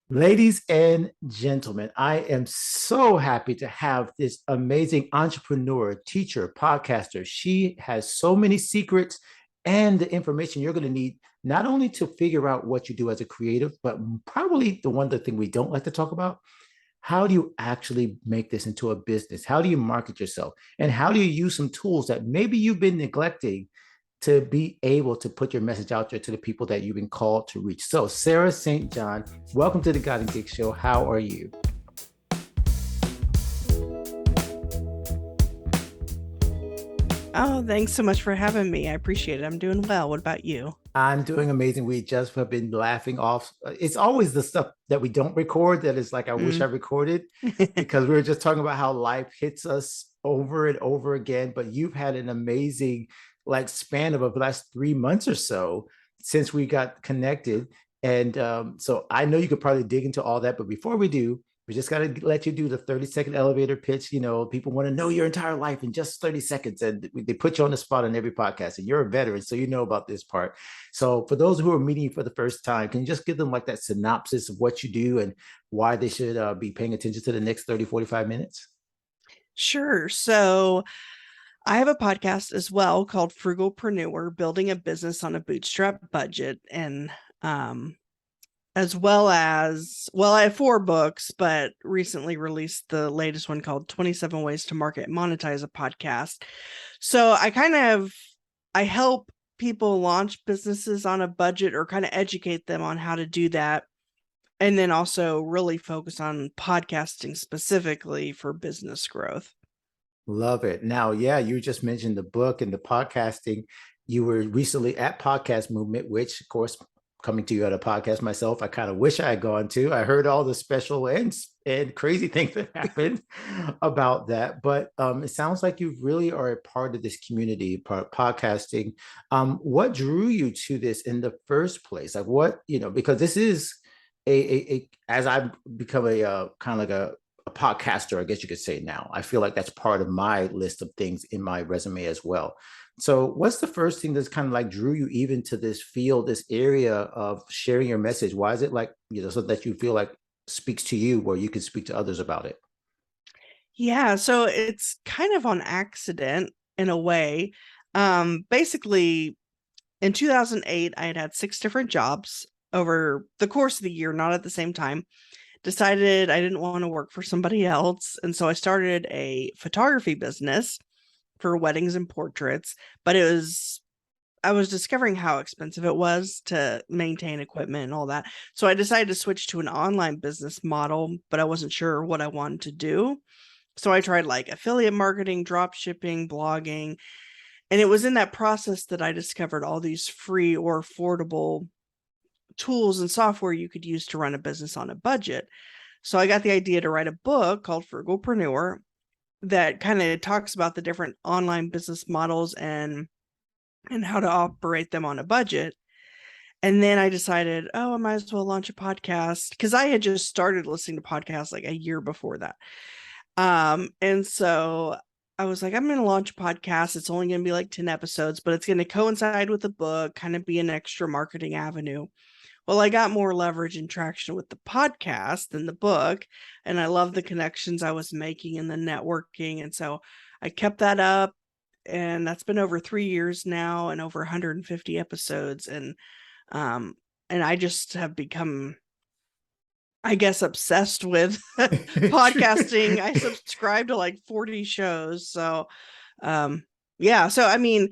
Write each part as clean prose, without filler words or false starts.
Ladies and gentlemen, I am so happy to have this amazing entrepreneur, teacher, podcaster. She has so many secrets and the information you're going to need not only to figure out what you do as a creative, but probably the thing we don't like to talk about. How do you actually make this into a business? How do you market yourself? And how do you use some tools that maybe you've been neglecting to be able to put your message out there to the people that you've been called to reach? So, Sarah St. John, welcome to the God and Gig Show. How are you? Oh, thanks so much for having me. I appreciate it. I'm doing well. What about you? I'm doing amazing. We just have been laughing off. It's always the stuff that we don't record that is like, I wish I Mm. recorded, because we were just talking about how life hits us over and over again. But you've had an amazing like span of the last 3 months or so since we got connected. And so I know you could probably dig into all that. But before we do, we just got to let you do the 30-second elevator pitch. You know, people want to know your entire life in just 30 seconds. And they put you on the spot on every podcast. And you're a veteran, so you know about this part. So for those who are meeting you for the first time, can you just give them like that synopsis of what you do and why they should be paying attention to the next 30, 45 minutes? Sure. So I have a podcast as well called Frugalpreneur, Building a Business on a Bootstrap Budget. And as well as, well, I have 4 books, but recently released the latest one called 27 Ways to Market and Monetize a Podcast. So I help people launch businesses on a budget or kind of educate them on how to do that. And then also really focus on podcasting specifically for business growth. Love it. Now, yeah, you just mentioned the book and the podcasting. You were recently at Podcast Movement, which, of course, coming to you at a podcast myself, I kind of wish I had gone to. I heard all the special and crazy things that happened about that. But it sounds like you really are a part of this community, part podcasting. What drew you to this in the first place? Like what, because this is as I've become a kind of like a podcaster, I guess you could say now. I feel like that's part of my list of things in my resume as well. So, what's the first thing that's kind of like drew you even to this field, this area of sharing your message? Why is it like, so that you feel like speaks to you where you can speak to others about it? Yeah, so it's kind of on accident in a way. Basically, in 2008, I had 6 different jobs over the course of the year, not at the same time. Decided I didn't want to work for somebody else. And so I started a photography business for weddings and portraits, but I was discovering how expensive it was to maintain equipment and all that. So I decided to switch to an online business model, but I wasn't sure what I wanted to do. So I tried like affiliate marketing, drop shipping, blogging. And it was in that process that I discovered all these free or affordable tools and software you could use to run a business on a budget. So I got the idea to write a book called Frugalpreneur that kind of talks about the different online business models and how to operate them on a budget. And then I decided, oh, I might as well launch a podcast because I had just started listening to podcasts like a year before that. And so I was like, I'm going to launch a podcast. It's only going to be like 10 episodes, but it's going to coincide with the book, kind of be an extra marketing avenue. Well, I got more leverage and traction with the podcast than the book, and I love the connections I was making and the networking. And so I kept that up, and that's been over 3 years now and over 150 episodes. Um, and I just have become, I guess, obsessed with podcasting. I subscribe to like 40 shows. So, yeah. So, I mean,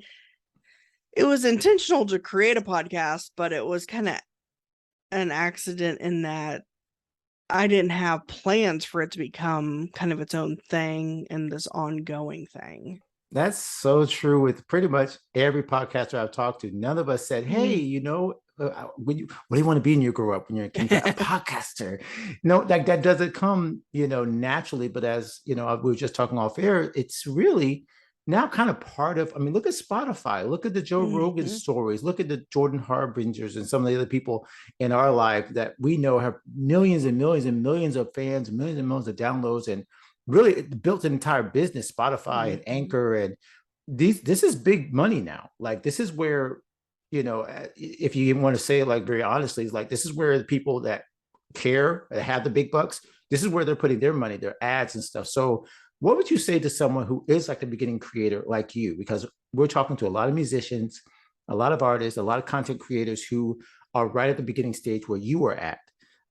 it was intentional to create a podcast, but it was kind of an accident in that I didn't have plans for it to become kind of its own thing and this ongoing thing. That's so true with pretty much every podcaster I've talked to. None of us said, "Hey, Mhm. what do you want to be when you grow up? When you're a kid, a podcaster?" No, like that doesn't come, naturally. But as we were just talking off air, it's really now kind of part of. I mean, look at Spotify, look at the Joe Rogan Mhm. stories, look at the Jordan Harbingers, and some of the other people in our life that we know have millions and millions and millions of fans, millions and millions of downloads, and really it built an entire business, Spotify and Mhm. Anchor, and this is big money now. Like this is where, if you want to say it like very honestly, it's like this is where the people that care, that have the big bucks, this is where they're putting their money, their ads and stuff. So what would you say to someone who is like a beginning creator like you? Because we're talking to a lot of musicians, a lot of artists, a lot of content creators who are right at the beginning stage where you were at.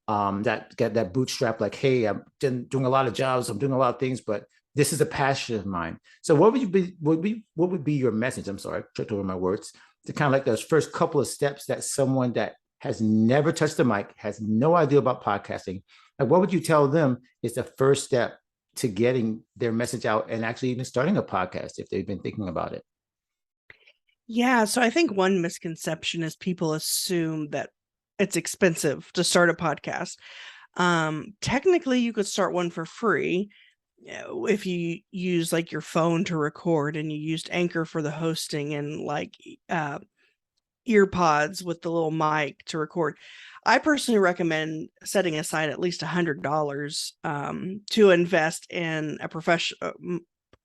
That get that bootstrap, like, hey, I'm doing a lot of jobs, I'm doing a lot of things, but this is a passion of mine. So what would be your message? I'm sorry, I tripped over my words. To kind of like those first couple of steps that someone that has never touched the mic, has no idea about podcasting, like what would you tell them is the first step to getting their message out and actually even starting a podcast if they've been thinking about it? Yeah, so I think one misconception is people assume that it's expensive to start a podcast. Technically, you could start one for free if you use like your phone to record and you used Anchor for the hosting and like ear pods with the little mic to record. I personally recommend setting aside at least $100 to invest in a professional.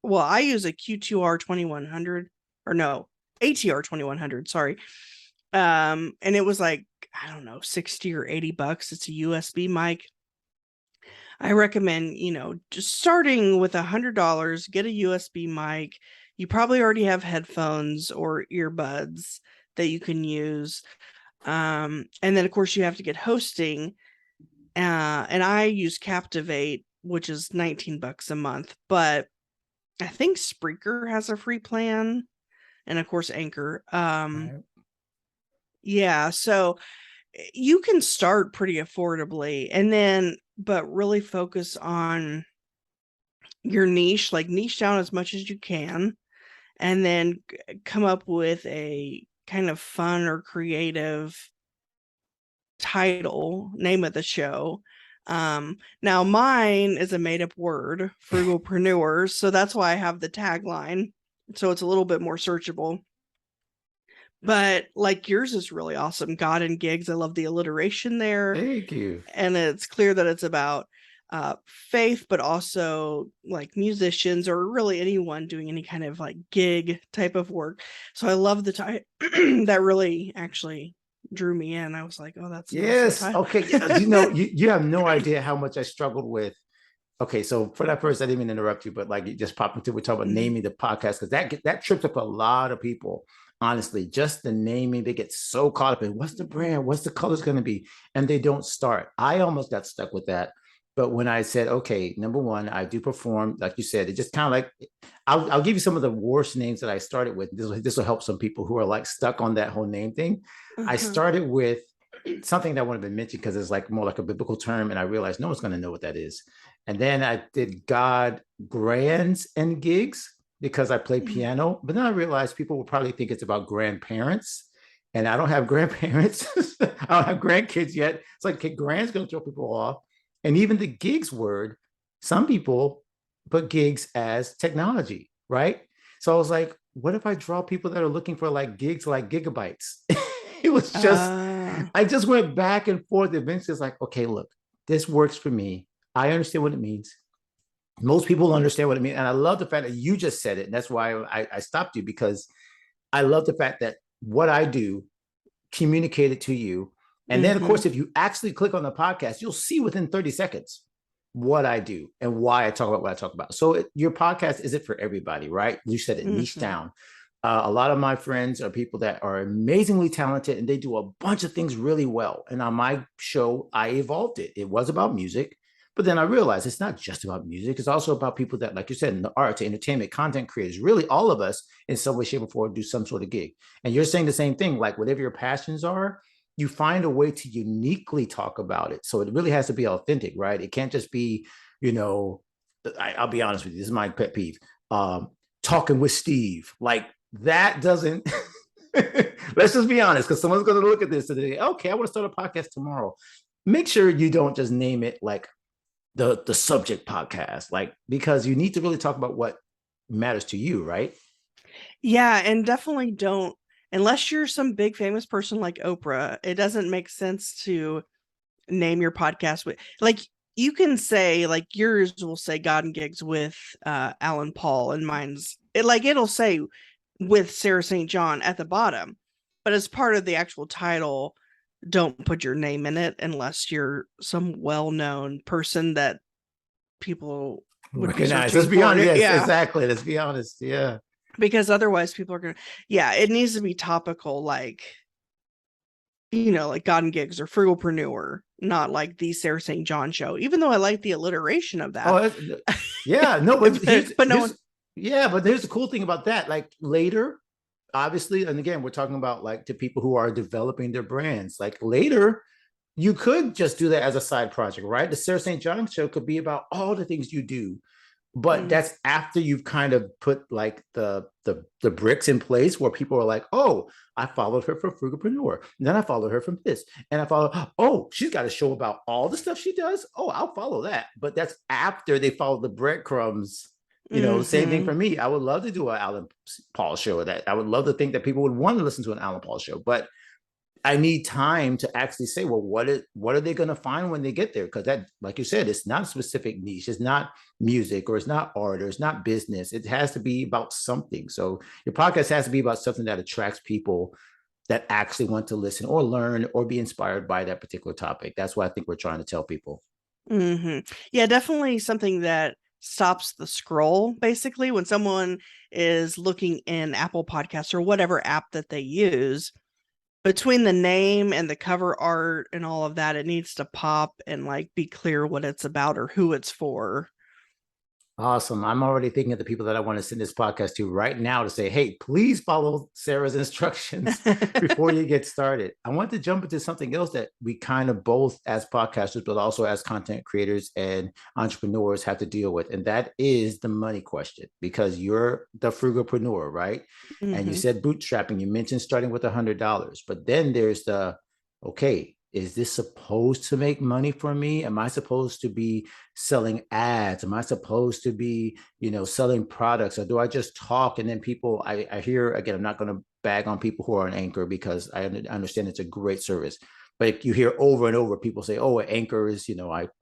Well, I use a Q2R 2100 or no, ATR 2100. Sorry. And it was like, I don't know, 60 or $80. It's a USB mic. I recommend, just starting with $100, get a USB mic. You probably already have headphones or earbuds that you can use. And then of course you have to get hosting. And I use Captivate, which is $19 a month, but I think Spreaker has a free plan, and of course Anchor. Right. Yeah, so you can start pretty affordably and then but really focus on your niche, like niche down as much as you can, and then come up with a kind of fun or creative title, name of the show. Now mine is a made up word, Frugalpreneur, so that's why I have the tagline. So it's a little bit more searchable. But like yours is really awesome. God and gigs. I love the alliteration there. Thank you. And it's clear that it's about faith, but also like musicians or really anyone doing any kind of like gig type of work. So I love the title. That really actually drew me in. I was like, oh, that's an awesome Yes. title. Okay. You have no idea how much I struggled with. Okay, so for that first, I didn't even interrupt you, but like you just popped into, we're talking about naming the podcast because that trips up a lot of people. Honestly, just the naming, they get so caught up in what's the brand, what's the colors going to be, and they don't start. I almost got stuck with that, but when I said, okay, number one, I do perform, like you said, it just kind of like I'll give you some of the worst names that I started with. This will help some people who are like stuck on that whole name thing. I started with something that wouldn't have been mentioned because it's like more like a biblical term, and I realized no one's going to know what that is. And then I did God grands and gigs because I play piano. But then I realized people will probably think it's about grandparents. And I don't have grandparents. I don't have grandkids yet. It's like, okay, grand's going to throw people off. And even the gigs word, some people put gigs as technology, right? So I was like, what if I draw people that are looking for like gigs like gigabytes? It was just, I just went back and forth. Eventually, it's like, okay, look, this works for me. I understand what it means. Most people understand what it means. And I love the fact that you just said it. And that's why I stopped you, because I love the fact that what I do communicated to you. And then, of course, if you actually click on the podcast, you'll see within 30 seconds what I do and why I talk about what I talk about. So your podcast isn't for everybody, right? You said it niche down. A lot of my friends are people that are amazingly talented and they do a bunch of things really well. And on my show, I evolved it. It was about music, but then I realized it's not just about music. It's also about people that, like you said, in the arts, entertainment, content creators, really all of us in some way, shape, or form do some sort of gig. And you're saying the same thing, like whatever your passions are, you find a way to uniquely talk about it. So it really has to be authentic, right? It can't just be, I'll be honest with you, this is my pet peeve. Talking with Steve, like that doesn't, let's just be honest, because someone's going to look at this and say, okay, I want to start a podcast tomorrow. Make sure you don't just name it like the subject podcast, like, because you need to really talk about what matters to you, right? Yeah, and definitely don't, unless you're some big famous person like Oprah, it doesn't make sense to name your podcast with, like, you can say, like, yours will say God and Gigs with Alan Paul, and mine's, it'll say with Sarah St. John at the bottom, but as part of the actual title, don't put your name in it unless you're some well-known person that people would be Recognize. searching Let's be for. honest. Yes, Yeah. exactly. Let's be honest. Yeah. Because otherwise people are going to, yeah, it needs to be topical, like, like God and Gigs or Frugalpreneur, not like the Sarah St. John show, even though I like the alliteration of that. Oh, yeah. No, but but no one. yeah, but there's the cool thing about that. Like later, obviously, and again, we're talking about like to people who are developing their brands. Like later, you could just do that as a side project, right? The Sarah St. John show could be about all the things you do, but that's after you've kind of put like the bricks in place where people are like, oh, I followed her for Frugalpreneur, and then I followed her from this, and I follow, oh, she's got a show about all the stuff she does. Oh, I'll follow that. But that's after they follow the breadcrumbs. Same thing for me. I would love to do an Alan Paul show. That I would love to think that people would want to listen to an Alan Paul show, but I need time to actually say, well, what are they going to find when they get there? Because that, like you said, it's not a specific niche. It's not music, or it's not art, or it's not business. It has to be about something. So your podcast has to be about something that attracts people that actually want to listen or learn or be inspired by that particular topic. That's what I think we're trying to tell people. Yeah, definitely something that stops the scroll. Basically, when someone is looking in Apple Podcasts or whatever app that they use, between the name and the cover art and all of that, it needs to pop and like be clear what it's about or who it's for. Awesome. I'm already thinking of the people that I want to send this podcast to right now to say, hey, please follow Sarah's instructions before you get started. I want to jump into something else that we kind of both as podcasters, but also as content creators and entrepreneurs have to deal with. And that is the money question, because you're the frugalpreneur, right? And you said bootstrapping, you mentioned starting with $100, but then there's the, okay, is this supposed to make money for me? Am I supposed to be selling ads? Am I supposed to be, selling products? Or do I just talk? And then people, I hear, again, I'm not going to bag on people who are on Anchor, because I understand it's a great service. But you hear over and over people say, oh, Anchor is,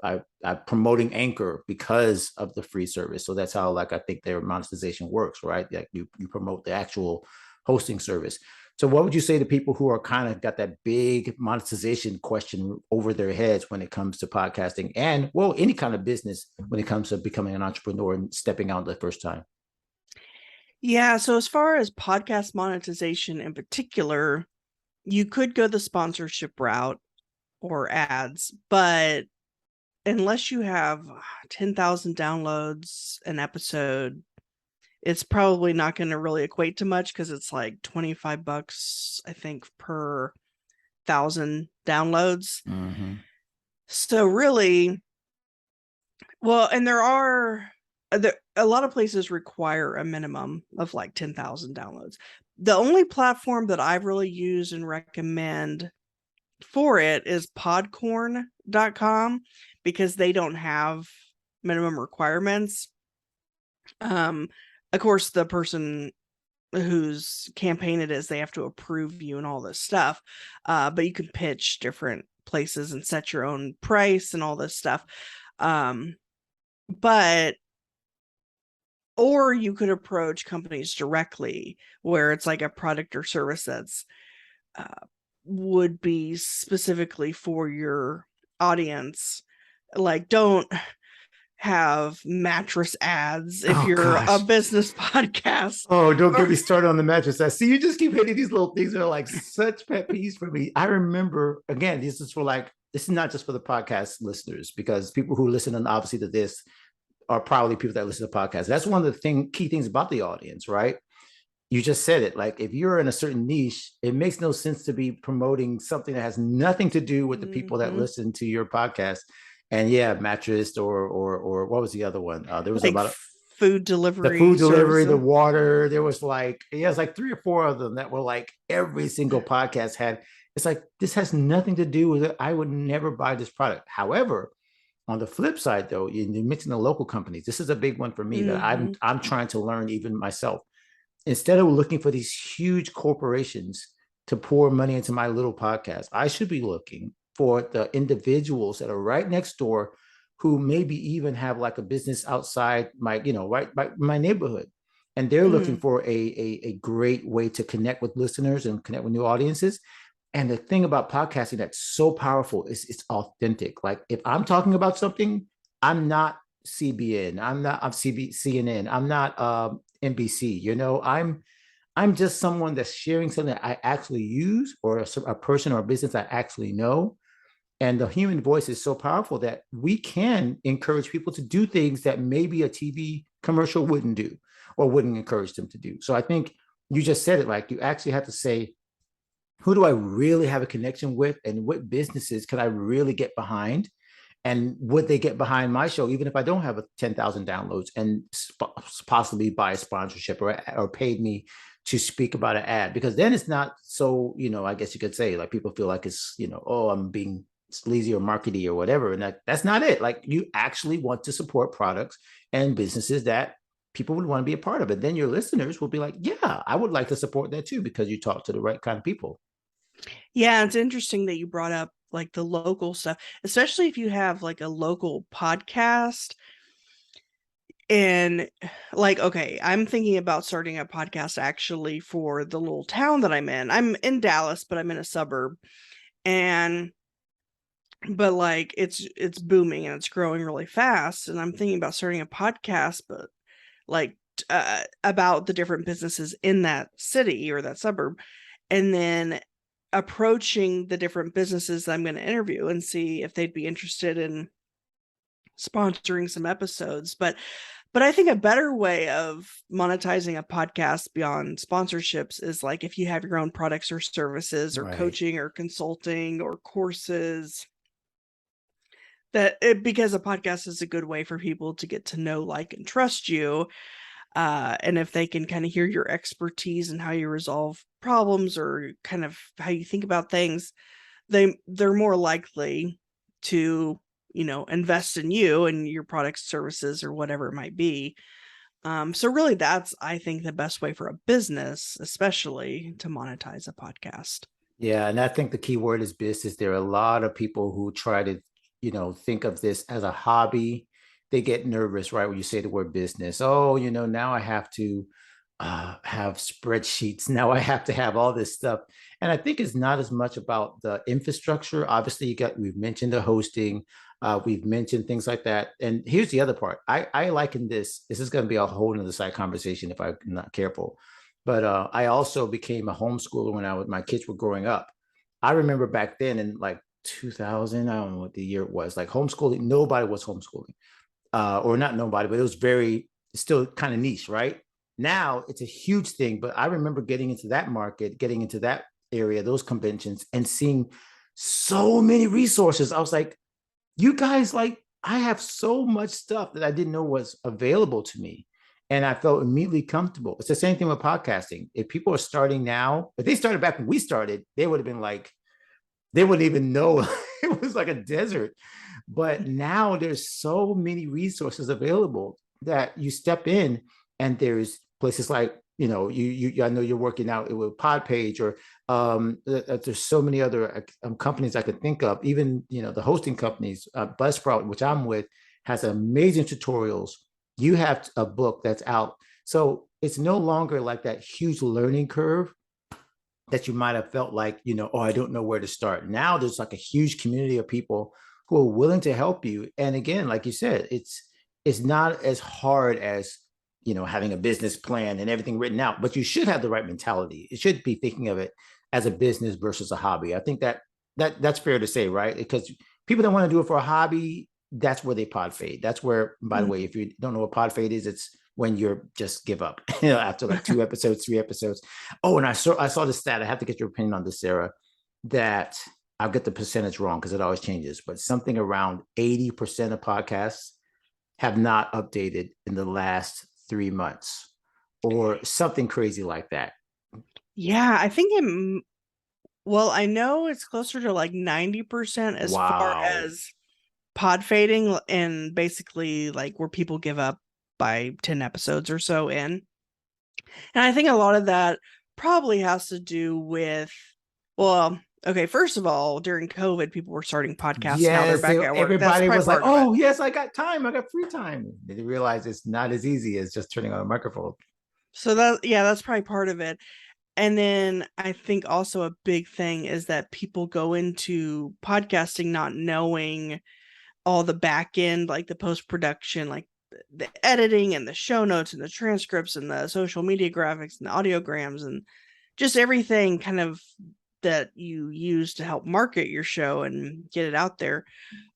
I'm promoting Anchor because of the free service. So that's how, like, I think their monetization works, right? Like you promote the actual hosting service. So what would you say to people who are kind of got that big monetization question over their heads when it comes to podcasting and, well, any kind of business when it comes to becoming an entrepreneur and stepping out the first time? Yeah. So as far as podcast monetization in particular, you could go the sponsorship route or ads, but unless you have 10,000 downloads an episode, it's probably not going to really equate to much, because it's like $25, I think, per 1,000 downloads. So really, well, and there are a lot of places require a minimum of like 10,000 downloads. The only platform that I've really used and recommend for it is podcorn.com, because they don't have minimum requirements. Of course, the person whose campaign it is, they have to approve you and all this stuff. But you can pitch different places and set your own price and all this stuff. Or you could approach companies directly, where it's like a product or service that's would be specifically for your audience. Like, don't have mattress ads if you're a business podcast. Oh, don't get me started on the mattress ads. See, you just keep hitting these little things that are like such pet peeves for me. I remember, again, this is not just for the podcast listeners, because people who listen, and obviously to this, are probably people that listen to podcasts. That's one of the key things about the audience, right? You just said it. Like, if you're in a certain niche, it makes no sense to be promoting something that has nothing to do with the people that listen to your podcast. And yeah, mattress or what was the other one? There was like a lot of food delivery, the food delivery, the water. There was like, it was like 3 or 4 of them that were like every single podcast had. It's like, this has nothing to do with it. I would never buy this product. However, on the flip side, though, you mentioned the local companies. This is a big one for me that I'm trying to learn even myself. Instead of looking for these huge corporations to pour money into my little podcast, I should be looking for the individuals that are right next door, who maybe even have like a business outside my, right by my neighborhood. And they're looking for a great way to connect with listeners and connect with new audiences. And the thing about podcasting that's so powerful is it's authentic. Like if I'm talking about something, I'm not CBN, I'm CNN, I'm not NBC. I'm just someone that's sharing something that I actually use, or a person or a business I actually know. And the human voice is so powerful that we can encourage people to do things that maybe a TV commercial wouldn't do or wouldn't encourage them to do. So I think you just said it, like you actually have to say, who do I really have a connection with, and what businesses can I really get behind? And would they get behind my show, even if I don't have a 10,000 downloads, and possibly buy a sponsorship or paid me to speak about an ad? Because then it's not so, I guess you could say, like, people feel like it's, oh, I'm being sleazy or markety or whatever. And that's not it. Like, you actually want to support products and businesses that people would want to be a part of it. Then your listeners will be like, yeah, I would like to support that too, because you talk to the right kind of people. Yeah, it's interesting that you brought up like the local stuff, especially if you have like a local podcast. And like, okay, I'm thinking about starting a podcast actually for the little town that I'm in. I'm in Dallas, but I'm in a suburb. And but like it's booming and it's growing really fast. And I'm thinking about starting a podcast, but like about the different businesses in that city or that suburb, and then approaching the different businesses that I'm going to interview and see if they'd be interested in sponsoring some episodes. But I think a better way of monetizing a podcast beyond sponsorships is like if you have your own products or services or Right. coaching or consulting or courses, because a podcast is a good way for people to get to know, like, and trust you. And if they can kind of hear your expertise and how you resolve problems or kind of how you think about things, they're more likely to, invest in you and your products, services, or whatever it might be. So really that's, I think, the best way for a business, especially, to monetize a podcast. Yeah, and I think the key word is business. There are a lot of people who try to, think of this as a hobby. They get nervous, right, when you say the word business. Oh, now I have to have spreadsheets. Now I have to have all this stuff. And I think it's not as much about the infrastructure. Obviously, we've mentioned the hosting, we've mentioned things like that. And here's the other part. I liken this. This is going to be a whole nother side conversation if I'm not careful. But I also became a homeschooler when my kids were growing up. I remember back then in like 2000, I don't know what the year it was, like homeschooling, nobody was homeschooling, or not nobody, but it was still kind of niche, right? Now it's a huge thing, but I remember getting into that market, getting into that area, those conventions, and seeing so many resources. I was like, you guys, like, I have so much stuff that I didn't know was available to me. And I felt immediately comfortable. It's the same thing with podcasting. If people are starting now, if they started back when we started, they would have been like, they wouldn't even know. It was like a desert. But now there's so many resources available that you step in, and there's places like, I know you're working out with Podpage, or there's so many other companies I could think of. Even, the hosting companies, Buzzsprout, which I'm with, has amazing tutorials. You have a book that's out. So it's no longer like that huge learning curve that you might have felt like, oh, I don't know where to start. Now there's like a huge community of people who are willing to help you. And again, like you said, it's not as hard as, having a business plan and everything written out, but you should have the right mentality. It should be thinking of it as a business versus a hobby. I think that's fair to say, right? Because people that want to do it for a hobby, that's where they pod fade. That's where, by the way, if you don't know what pod fade is, it's when you're just give up, after like 2 episodes, 3 episodes. Oh, and I saw the stat. I have to get your opinion on this, Sarah, that I'll get the percentage wrong because it always changes, but something around 80% of podcasts have not updated in the last 3 months, or something crazy like that. Yeah, I think well, I know it's closer to like 90% as far Wow. as pod fading, and basically like where people give up by 10 episodes or so in. And I think a lot of that probably has to do with, well, okay, first of all, during COVID, people were starting podcasts. Now they're Yes, back at work. That's everybody probably was like, part of it. "Oh, yes, I got time. I got free time." They realize it's not as easy as just turning on a microphone. So that's probably part of it. And then I think also a big thing is that people go into podcasting not knowing all the back end, like the post production, like the editing and the show notes and the transcripts and the social media graphics and the audiograms and just everything kind of that you use to help market your show and get it out there.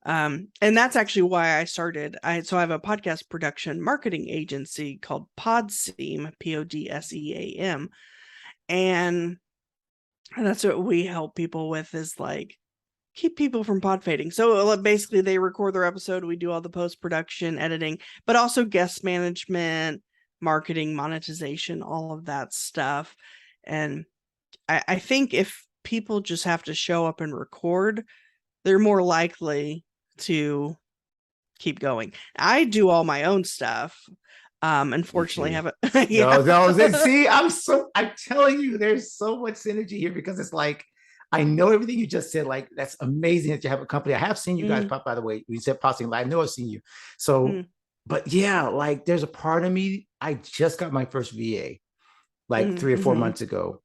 And that's actually why I started. So I have a podcast production marketing agency called Podseam, Podseam, and that's what we help people with, is like keep people from pod fading. So basically they record their episode, we do all the post-production editing, but also guest management, marketing, monetization, all of that stuff. And I think if people just have to show up and record, they're more likely to keep going. I do all my own stuff. Unfortunately haven't. Yeah. See, I'm telling you, there's so much synergy here, because it's like, I know everything you just said. Like, that's amazing that you have a company. I have seen you guys pop, by the way. You said Possing, I know I've seen you. So, but yeah, like there's a part of me, I just got my first VA like 3 or 4 months ago.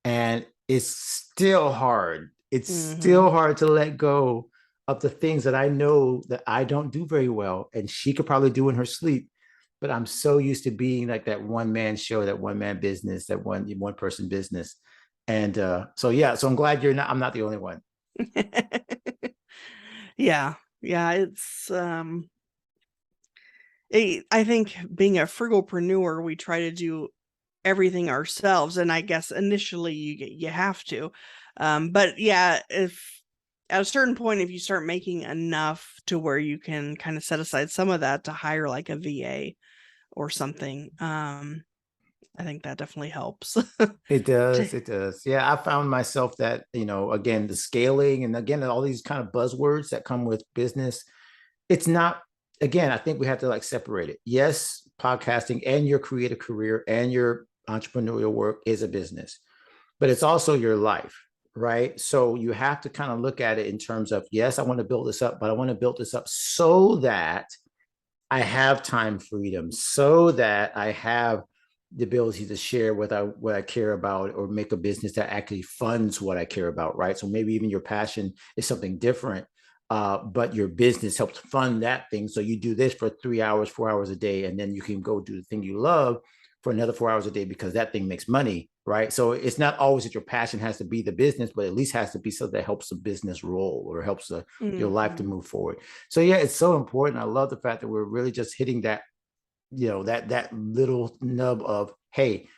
And it's still hard. It's still hard to let go of the things that I know that I don't do very well. And she could probably do in her sleep. But I'm so used to being like that one man show, that one man business, that one person business. And so I'm glad I'm not the only one. Yeah. It's I think being a frugalpreneur, we try to do everything ourselves, and I guess initially you have to. But yeah, if at a certain point, if you start making enough to where you can kind of set aside some of that to hire like a VA or something, I think that definitely helps. It does. Yeah, I found myself that, again, the scaling, and again, all these kind of buzzwords that come with business, it's not, again, I think we have to like separate it. Yes, podcasting and your creative career and your entrepreneurial work is a business, but it's also your life, right? So you have to kind of look at it in terms of, yes, I want to build this up, but I want to build this up so that I have time freedom, so that I have the ability to share what I care about, or make a business that actually funds what I care about, right? So maybe even your passion is something different, but your business helps fund that thing. So you do this for 3 hours, 4 hours a day, and then you can go do the thing you love for another 4 hours a day, because that thing makes money, right? So it's not always that your passion has to be the business, but at least has to be something that helps the business roll, or helps your life to move forward. So yeah, it's so important. I love the fact that we're really just hitting that, that little nub of, hey,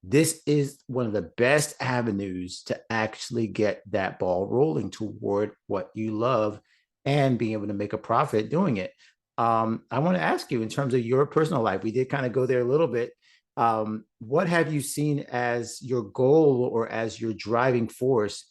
this is one of the best avenues to actually get that ball rolling toward what you love, and being able to make a profit doing it. I want to ask you, in terms of your personal life, we did kind of go there a little bit. What have you seen as your goal, or as your driving force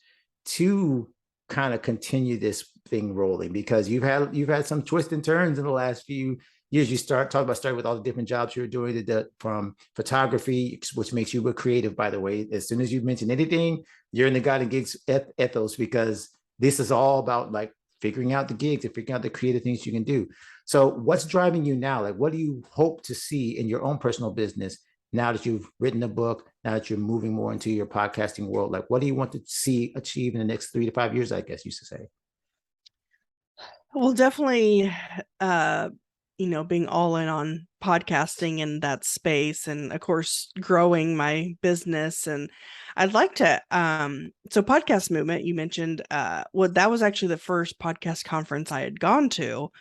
to kind of continue this thing rolling? Because you've had some twists and turns in the last few years. You starting with all the different jobs you were doing, from photography, which makes you a creative, by the way. As soon as you mention anything, you're in the God and Gigs ethos, because this is all about like figuring out the gigs and figuring out the creative things you can do. So what's driving you now? Like, what do you hope to see in your own personal business now that you've written a book, now that you're moving more into your podcasting world? Like, what do you want to see achieve in the next 3 to 5 years, I guess you should say? Well, definitely, being all in on podcasting in that space, and of course growing my business. And I'd like to so Podcast Movement, you mentioned, that was actually the first podcast conference I had gone to.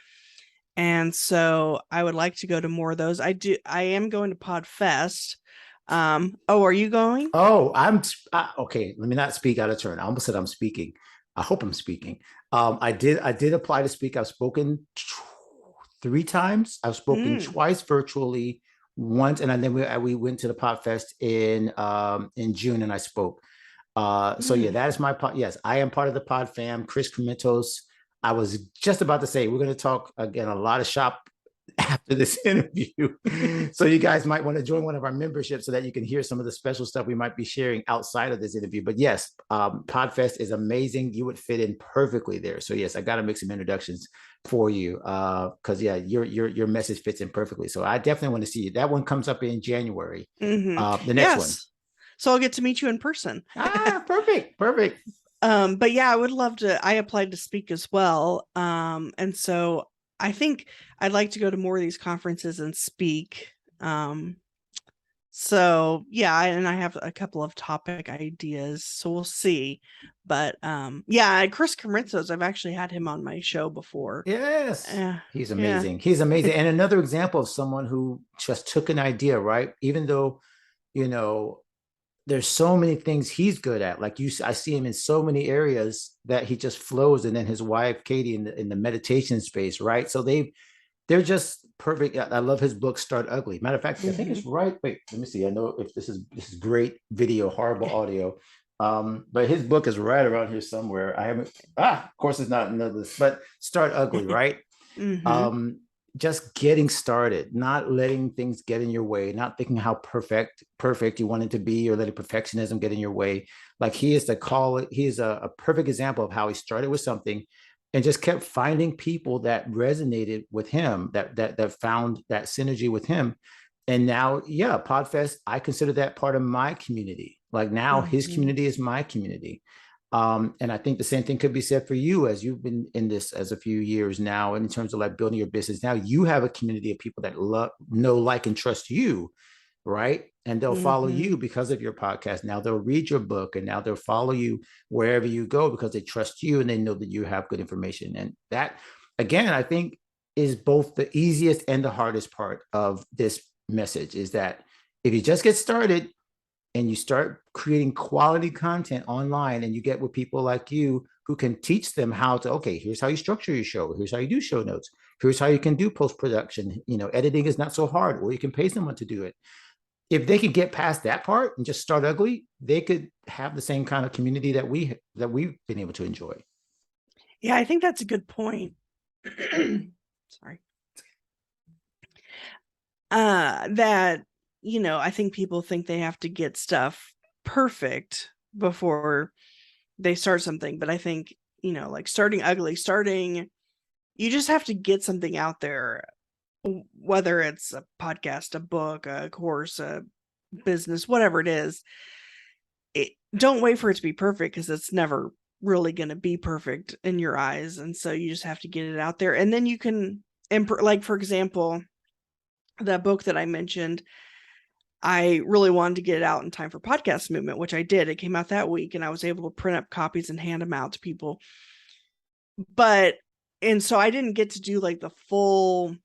And so I would like to go to more of those. I am going to Podfest. Are you going? Oh, okay. Let me not speak out of turn. I almost said I'm speaking. I hope I'm speaking. I did apply to speak. I've spoken 3 times. I've spoken twice virtually, once, and then we went to the Podfest in June, and I spoke. So yeah, that is my pod. Yes, I am part of the Pod fam. Chris Krementos. I was just about to say, we're going to talk again a lot of shop after this interview. So you guys might want to join one of our memberships so that you can hear some of the special stuff we might be sharing outside of this interview. But yes, Podfest is amazing. You would fit in perfectly there. So yes, I got to make some introductions for you, because yeah, your message fits in perfectly. So I definitely want to see you. That one comes up in January. The next one. So I'll get to meet you in person. Perfect. But yeah, I would love to. I applied to speak as well. And so I think I'd like to go to more of these conferences and speak. So yeah, and I have a couple of topic ideas, so we'll see. But yeah, Chris Carizos, I've actually had him on my show before. Yes. He's Yeah. amazing. He's amazing. And another example of someone who just took an idea, right? Even though, you know, there's so many things he's good at. Like I see him in so many areas that he just flows. And then his wife, Katie, in the meditation space, right? So they're just perfect. I love his book, Start Ugly. Matter of fact, I think it's right. Wait, let me see. I know if this is great video, horrible audio. But his book is right around here somewhere. I haven't, of course it's not in this, but Start Ugly, right? Just getting started, not letting things get in your way, not thinking how perfect you want it to be, or letting perfectionism get in your way. Like he is a perfect example of how he started with something and just kept finding people that resonated with him, that found that synergy with him. And now, yeah, Podfest, I consider that part of my community. Like now his community is my community. And I think the same thing could be said for you, as you've been in this as a few years now, and in terms of like building your business. Now you have a community of people that know, like, and trust you, right? And they'll follow you because of your podcast. Now they'll read your book, and now they'll follow you wherever you go because they trust you and they know that you have good information. And that, again, I think is both the easiest and the hardest part of this message, is that if you just get started and you start creating quality content online, and you get with people like you who can teach them how to, okay, here's how you structure your show. Here's how you do show notes. Here's how you can do post-production. Editing is not so hard, or you can pay someone to do it. If they could get past that part and just start ugly, they could have the same kind of community that we've been able to enjoy. Yeah, I think that's a good point. Sorry. That, I think people think they have to get stuff perfect before they start something. But I think, like starting ugly, you just have to get something out there, whether it's a podcast, a book, a course, a business, whatever it is. Don't wait for it to be perfect, because it's never really going to be perfect in your eyes. And so you just have to get it out there. And then you can, like, for example, that book that I mentioned, I really wanted to get it out in time for Podcast Movement, which I did. It came out that week, and I was able to print up copies and hand them out to people. And so I didn't get to do like the full,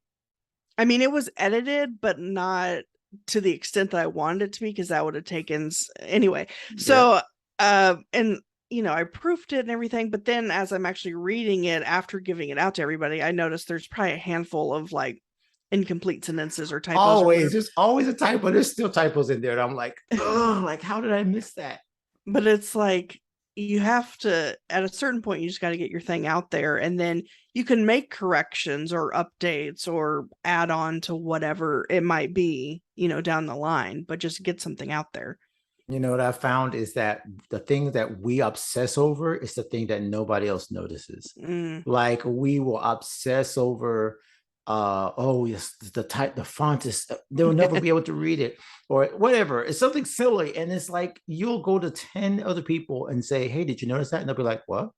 I mean, it was edited, but not to the extent that I wanted it to be, because that would have taken anyway. So, and I proofed it and everything, but then as I'm actually reading it after giving it out to everybody, I noticed there's probably a handful of like incomplete sentences or typos. There's always a typo. There's still typos in there. And I'm like, oh, like, how did I miss that? But it's like, you have to, at a certain point, you just got to get your thing out there, and then you can make corrections or updates or add on to whatever it might be, down the line, but just get something out there. What I found is that the thing that we obsess over is the thing that nobody else notices. Like, we will obsess over, yes, the font is, they'll never be able to read it, or whatever. It's something silly. And it's like, you'll go to 10 other people and say, hey, did you notice that? And they'll be like, what?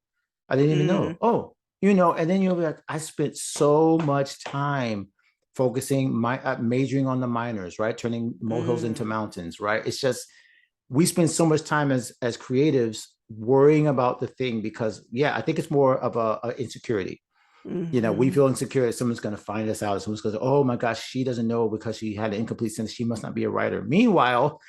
I didn't even know. Oh, and then you'll be like, I spent so much time focusing majoring on the minors, right? Turning molehills into mountains, right? It's just, we spend so much time as creatives worrying about the thing because, I think it's more of a insecurity. We feel insecure that someone's going to find us out. Someone's going to, oh my gosh, she doesn't know because she had an incomplete sentence. She must not be a writer. Meanwhile,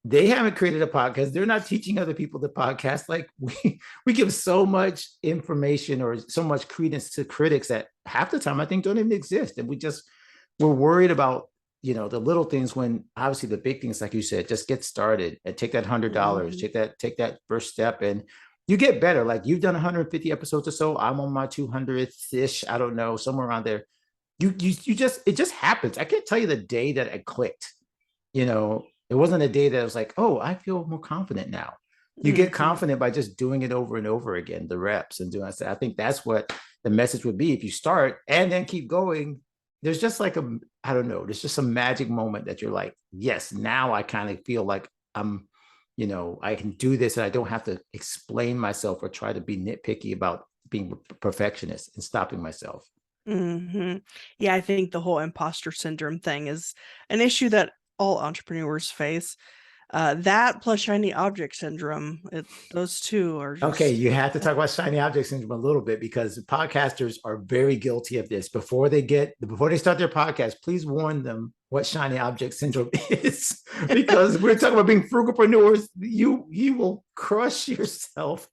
they haven't created a podcast. They're not teaching other people to podcast. Like, we give so much information or so much credence to critics that half the time I think don't even exist. And we're worried about, the little things, when obviously the big things, like you said, just get started and take that $100, take that first step, and you get better. Like, you've done 150 episodes or so. I'm on my 200th-ish. I don't know, somewhere around there. You it just happens. I can't tell you the day that it clicked. It wasn't a day that I was like, oh, I feel more confident now. You get confident by just doing it over and over again, the reps and doing it. I think that's what the message would be. If you start and then keep going, there's just like there's just a magic moment that you're like, yes, now I kind of feel like I'm I can do this and I don't have to explain myself or try to be nitpicky about being a perfectionist and stopping myself. Yeah, I think the whole imposter syndrome thing is an issue that all entrepreneurs face. That plus shiny object syndrome, those two are Okay, just you have to talk about shiny object syndrome a little bit because podcasters are very guilty of this. Before they start their podcast, please warn them what shiny object syndrome is, because we're talking about being frugalpreneurs. You will crush yourself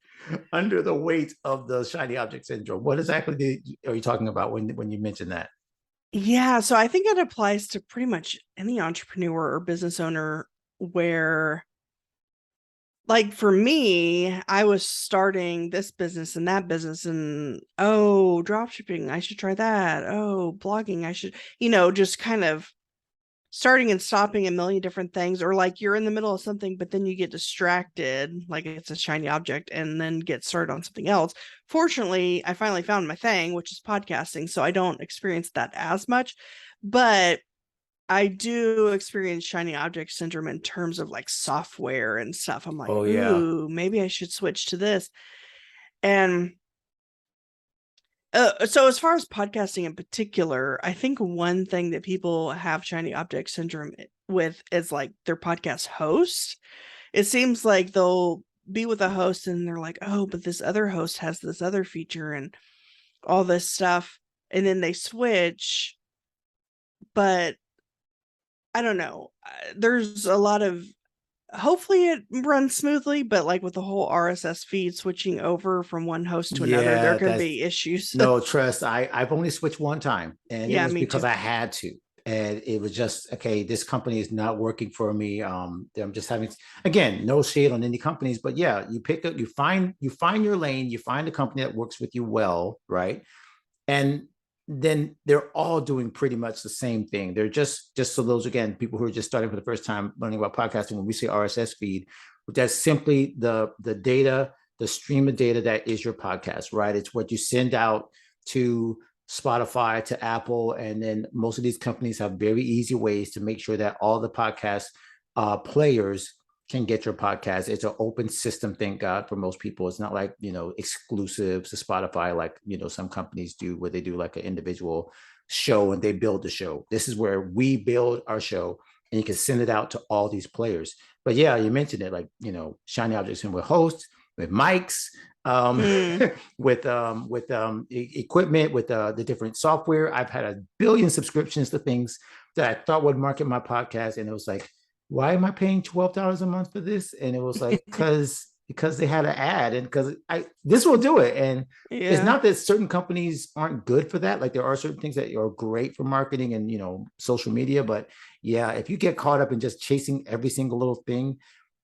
under the weight of the shiny object syndrome. What exactly are you talking about when you mention that? Yeah, so I think it applies to pretty much any entrepreneur or business owner where, like for me, I was starting this business and that business and drop shipping, I should try that. Oh, blogging, I should, just kind of starting and stopping a million different things, or like you're in the middle of something, but then you get distracted, like it's a shiny object, and then get started on something else. Fortunately, I finally found my thing, which is podcasting. So I don't experience that as much, but I do experience shiny object syndrome in terms of like software and stuff. I'm like, Oh yeah. ooh, maybe I should switch to this. And so as far as podcasting in particular, I think one thing that people have shiny object syndrome with is like their podcast host. It seems like they'll be with a host and they're like, oh, but this other host has this other feature and all this stuff. And then they switch. But I don't know. There's a lot of, hopefully it runs smoothly, but like with the whole RSS feed switching over from one host to another, there Yeah, can that's be issues. no trust. I've only switched one time, and it Yeah, was me because too. I had to. And it was just, okay, this company is not working for me. I'm just having, again, no shade on any companies, but yeah, you find your lane, you find a company that works with you well, right? And then they're all doing pretty much the same thing. They're just so those, again, people who are just starting for the first time learning about podcasting, when we say RSS feed, that's simply the data, the stream of data that is your podcast, right? It's what you send out to Spotify, to Apple, and then most of these companies have very easy ways to make sure that all the podcast players can get your podcast. It's an open system, thank God, for most people. It's not like, exclusives to Spotify, like, some companies do, where they do like an individual show and they build the show. This is where we build our show and you can send it out to all these players. But yeah, you mentioned it, like, shiny objects, and with hosts, with mics, Mm. with equipment, with the different software. I've had a billion subscriptions to things that I thought would market my podcast. And it was like, why am I paying $12 a month for this? And it was like, because they had an ad, and because this will do it. And it's Yeah. not that certain companies aren't good for that. Like, there are certain things that are great for marketing and, social media. But yeah, if you get caught up in just chasing every single little thing,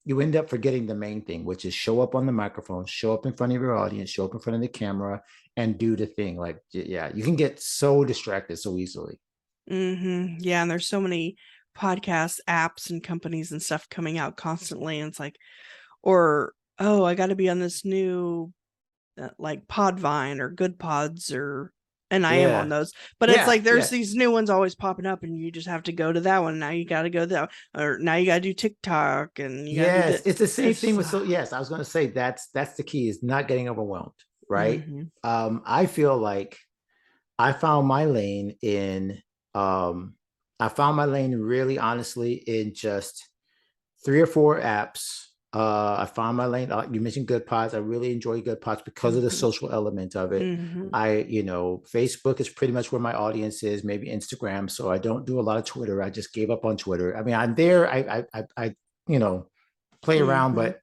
you end up forgetting the main thing, which is show up on the microphone, show up in front of your audience, show up in front of the camera, and do the thing. Like, yeah, you can get so distracted so easily. Yeah, and there's so many podcast apps and companies and stuff coming out constantly, and it's like, or I got to be on this new like Podvine or Good Pods, and I am on Yeah. those, but it's Yeah. like there's Yeah. these new ones always popping up, and you just have to go to that one. Now you got to go to that, or now you got to do TikTok, and you got to do Yes, that. it's the same thing It's with, so yes, I was going to say that's the key, is not getting overwhelmed, right? mhm. I feel like I found my lane in um I found my lane really honestly in just 3 or 4 apps. I found my lane. You mentioned Good Pods. I really enjoy Good Pods because of the Mhm. social element of it. Mhm. Facebook is pretty much where my audience is, maybe Instagram. So I don't do a lot of Twitter. I just gave up on Twitter. I mean, I'm there. I you know, play around, Mhm. but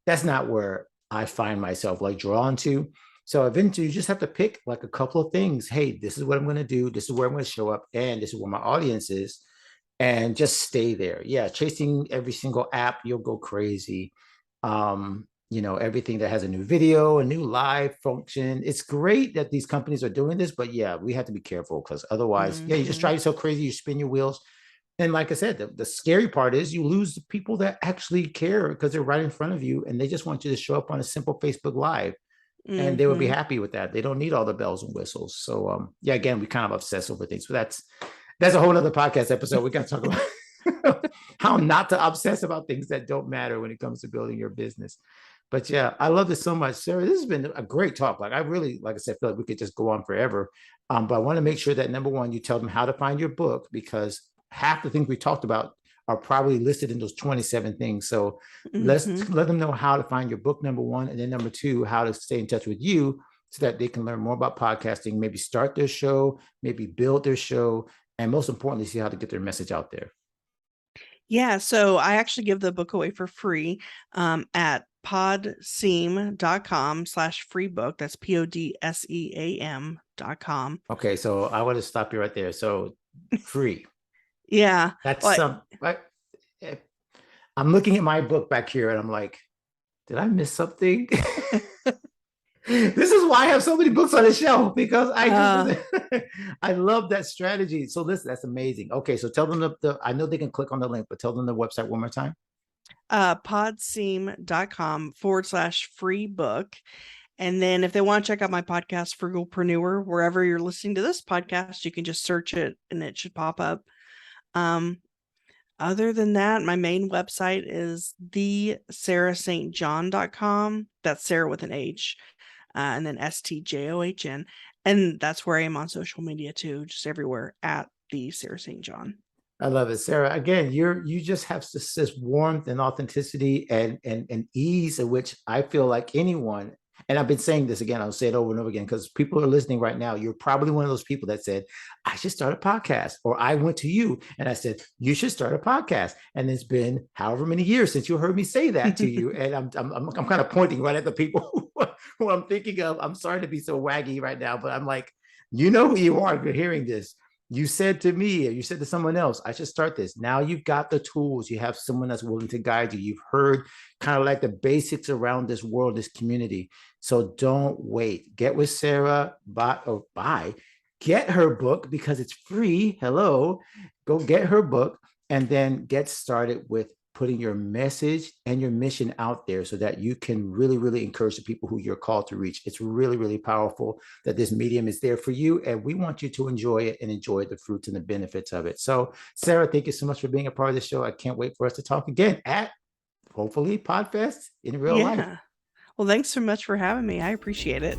that's not where I find myself like drawn to. So eventually you just have to pick like a couple of things. Hey, this is what I'm going to do. This is where I'm going to show up. And this is where my audience is. And just stay there. Yeah. Chasing every single app, you'll go crazy. Everything that has a new video, a new live function. It's great that these companies are doing this, but yeah, we have to be careful, because otherwise, yeah, you just Mhm. drive yourself crazy, you spin your wheels. And like I said, the scary part is you lose the people that actually care, because they're right in front of you and they just want you to show up on a simple Facebook Live, and they would be Mhm. happy with that. They don't need all the bells and whistles. So yeah, again, we kind of obsess over things, but that's a whole other podcast episode we got to talk about. how not to obsess about things that don't matter when it comes to building your business. But yeah, I love this so much, Sarah. This has been a great talk. Like I really, like I said, feel like we could just go on forever. But I want to make sure that number one, you tell them how to find your book, because half the things we talked about are probably listed in those 27 things. So let's let them know how to find your book, number one, and then number two, how to stay in touch with you so that they can learn more about podcasting, maybe start their show, maybe build their show, and most importantly, see how to get their message out there. Yeah, so I actually give the book away for free at podseam.com/free book. That's PODSEAM.com. Okay, so I want to stop you right there. So free. Yeah. That's some. I'm looking at my book back here and I'm like, did I miss something? This is why I have so many books on the shelf, because I love that strategy. So listen, that's amazing. Okay, so tell them I know they can click on the link, but tell them the website one more time. Podseam.com/free book. And then if they want to check out my podcast, Frugalpreneur, wherever you're listening to this podcast, you can just search it and it should pop up. Other than that, my main website is thesarahstjohn.com. That's Sarah with an H, and then STJOHN. And that's where I am on social media too, just everywhere at the Sarah St. John. I love it, Sarah. Again, you just have this warmth and authenticity and ease in which I feel like anyone, and I've been saying this again, I'll say it over and over again, because people are listening right now. You're probably one of those people that said, I should start a podcast. Or I went to you and I said, you should start a podcast. And it's been however many years since you heard me say that to you. And I'm kind of pointing right at the people who I'm thinking of. I'm sorry to be so waggy right now, but I'm like, you know who you are if you're hearing this. You said to me, or you said to someone else, I should start this. Now you've got the tools. You have someone that's willing to guide you. You've heard kind of like the basics around this world, this community. So don't wait. Get with Sarah, get her book because it's free. Hello, go get her book and then get started with putting your message and your mission out there so that you can really, really encourage the people who you're called to reach. It's really, really powerful that this medium is there for you. And we want you to enjoy it and enjoy the fruits and the benefits of it. So Sarah, thank you so much for being a part of the show. I can't wait for us to talk again at hopefully Podfest in real life. Well, thanks so much for having me. I appreciate it.